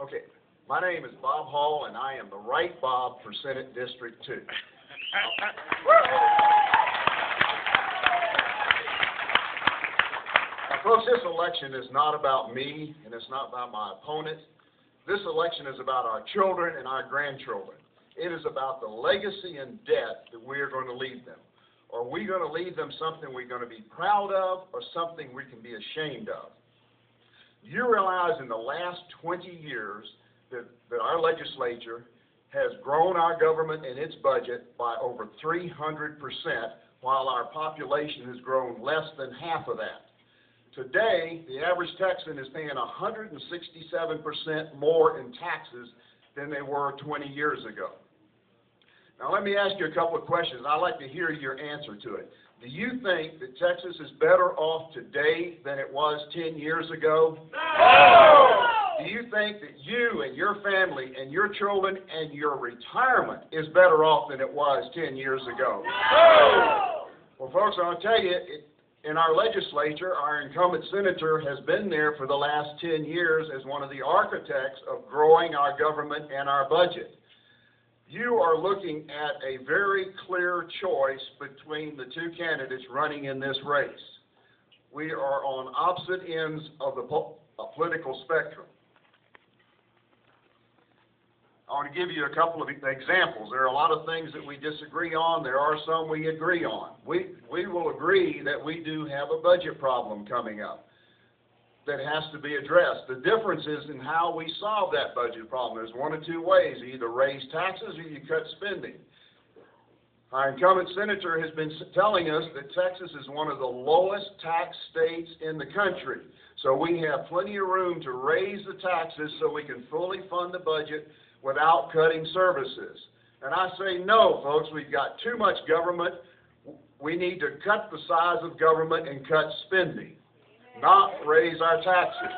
Okay, my name is Bob Hall, and I am the right Bob for Senate District 2. Now, folks, this election is not about me, and it's not about my opponent. This election is about our children and our grandchildren. It is about the legacy and debt that we are going to leave them. Are we going to leave them something we're going to be proud of or something we can be ashamed of? You realize in the last 20 years that our legislature has grown our government and its budget by over 300%, while our population has grown less than half of that. Today, the average Texan is paying 167% more in taxes than they were 20 years ago. Now, let me ask you a couple of questions. I'd like to hear your answer to it. Do you think that Texas is better off today than it was 10 years ago? No! Do you think that you and your family and your children and your retirement is better off than it was 10 years ago? No! Well, folks, I'll tell you, in our legislature, our incumbent senator has been there for the last 10 years as one of the architects of growing our government and our budget. You are looking at a very clear choice between the two candidates running in this race. We are on opposite ends of the political spectrum. I want to give you a couple of examples. There are a lot of things that we disagree on. There are some we agree on. We will agree that we do have a budget problem coming up that has to be addressed. The difference is in how we solve that budget problem. There's one of two ways. You either raise taxes or you cut spending. Our incumbent senator has been telling us that Texas is one of the lowest tax states in the country. So we have plenty of room to raise the taxes so we can fully fund the budget without cutting services. And I say no, folks. We've got too much government. We need to cut the size of government and cut spending, not raise our taxes.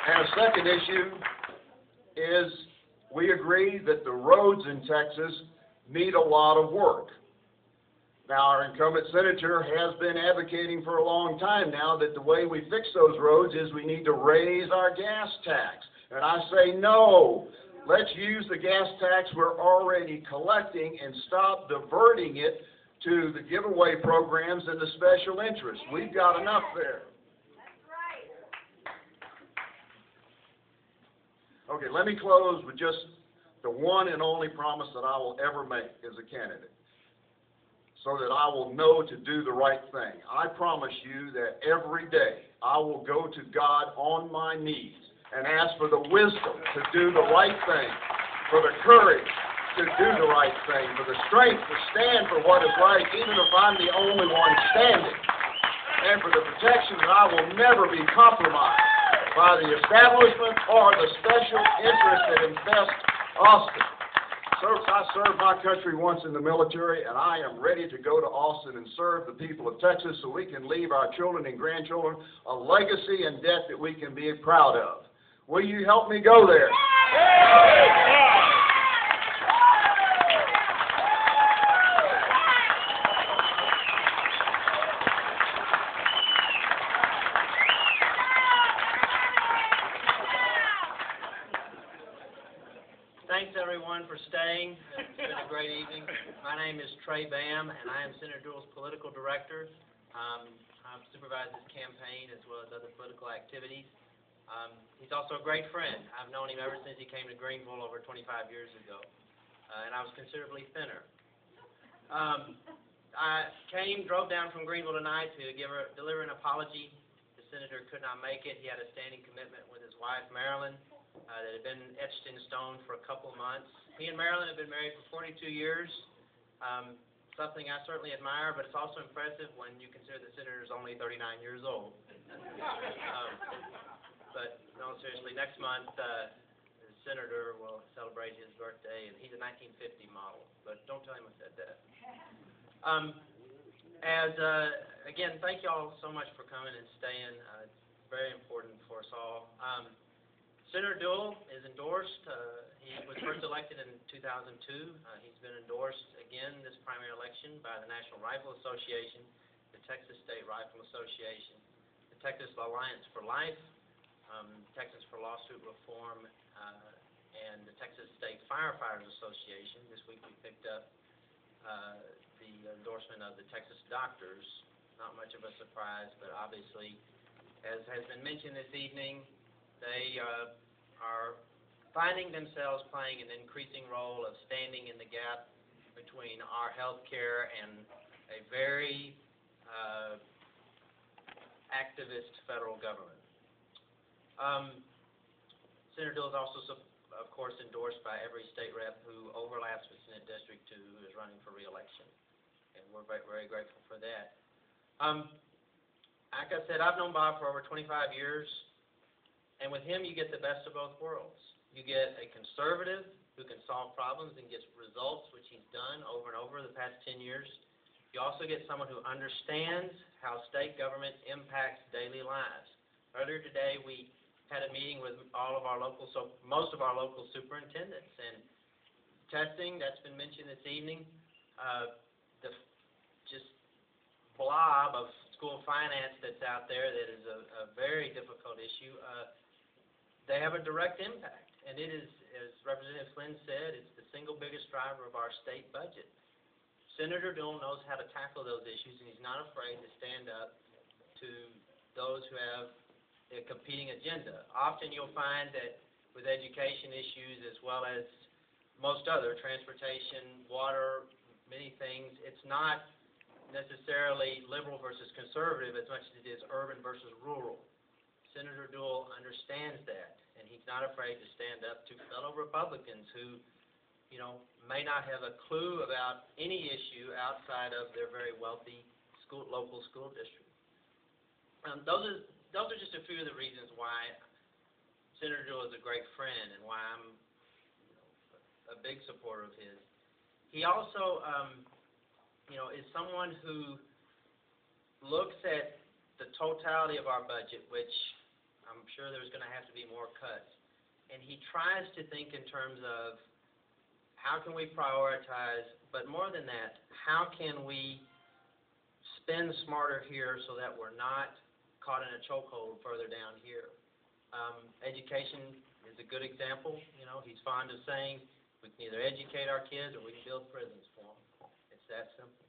And a second issue is we agree that the roads in Texas need a lot of work. Now, our incumbent senator has been advocating for a long time now that the way we fix those roads is we need to raise our gas tax. And I say no. Let's use the gas tax we're already collecting and stop diverting it to the giveaway programs and the special interests. We've got enough there. That's right. Okay, let me close with just the one and only promise that I will ever make as a candidate, so that I will know to do the right thing. I promise you that every day I will go to God on my knees and ask for the wisdom to do the right thing, for the courage to do the right thing, for the strength to stand for what is right, even if I'm the only one standing, and for the protection that I will never be compromised by the establishment or the special interests that infest Austin. Folks, I served my country once in the military, and I am ready to go to Austin and serve the people of Texas so we can leave our children and grandchildren a legacy and debt that we can be proud of. Will you help me go there? Thanks, everyone, for staying. It's been a great evening. My name is Trey Bam, and I am Senator Deuell's political director. I've supervised his campaign as well as other political activities. He's also a great friend. I've known him ever since he came to Greenville over 25 years ago, and I was considerably thinner. I drove down from Greenville tonight to deliver an apology. The senator could not make it. He had a standing commitment with his wife, Marilyn, that had been etched in stone for a couple of months. He and Marilyn have been married for 42 years, something I certainly admire, but it's also impressive when you consider the senator is only 39 years old. But no, seriously, next month the senator will celebrate his birthday, and he's a 1950 model, but don't tell him I said that. Again, thank you all so much for coming and staying. It's very important for us all. Senator Deuell is endorsed. He was first elected in 2002. He's been endorsed again this primary election by the National Rifle Association, the Texas State Rifle Association, the Texas Alliance for Life, Texas for Lawsuit Reform, and the Texas State Firefighters Association. This week we picked up the endorsement of the Texas doctors. Not much of a surprise, but obviously, as has been mentioned this evening, they are finding themselves playing an increasing role of standing in the gap between our health care and a very activist federal government. Senator Deuell is also, of course, endorsed by every state rep who overlaps with Senate District 2 who is running for re-election, and we're very, very grateful for that. Like I said, I've known Bob for over 25 years, and with him you get the best of both worlds. You get a conservative who can solve problems and gets results, which he's done over and over the past 10 years. You also get someone who understands how state government impacts daily lives. Earlier today, we had a meeting with most of our local superintendents, and testing, that's been mentioned this evening, the just blob of school finance that's out there that is a very difficult issue, they have a direct impact. And it is, as Representative Flynn said, it's the single biggest driver of our state budget. Senator Deuell knows how to tackle those issues, and he's not afraid to stand up to those who have a competing agenda. Often you'll find that with education issues as well as most other, transportation, water, many things, it's not necessarily liberal versus conservative as much as it is urban versus rural. Senator Deuell understands that, and he's not afraid to stand up to fellow Republicans who, may not have a clue about any issue outside of their very wealthy local school district. Those are just a few of the reasons why Senator Deuell is a great friend and why I'm a big supporter of his. He also, is someone who looks at the totality of our budget, which I'm sure there's going to have to be more cuts, and he tries to think in terms of how can we prioritize, but more than that, how can we spend smarter here so that we're not caught in a chokehold further down here. Education is a good example. He's fond of saying we can either educate our kids or we can build prisons for them. It's that simple.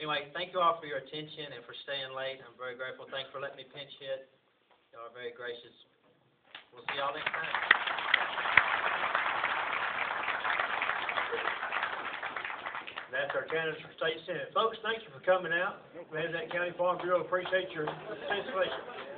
Anyway, thank you all for your attention and for staying late. I'm very grateful. Thanks for letting me pinch hit. Y'all are very gracious. We'll see y'all next time. That's our candidates for state senate. Folks, thank you for coming out. Glad that County Farm Bureau appreciates your participation.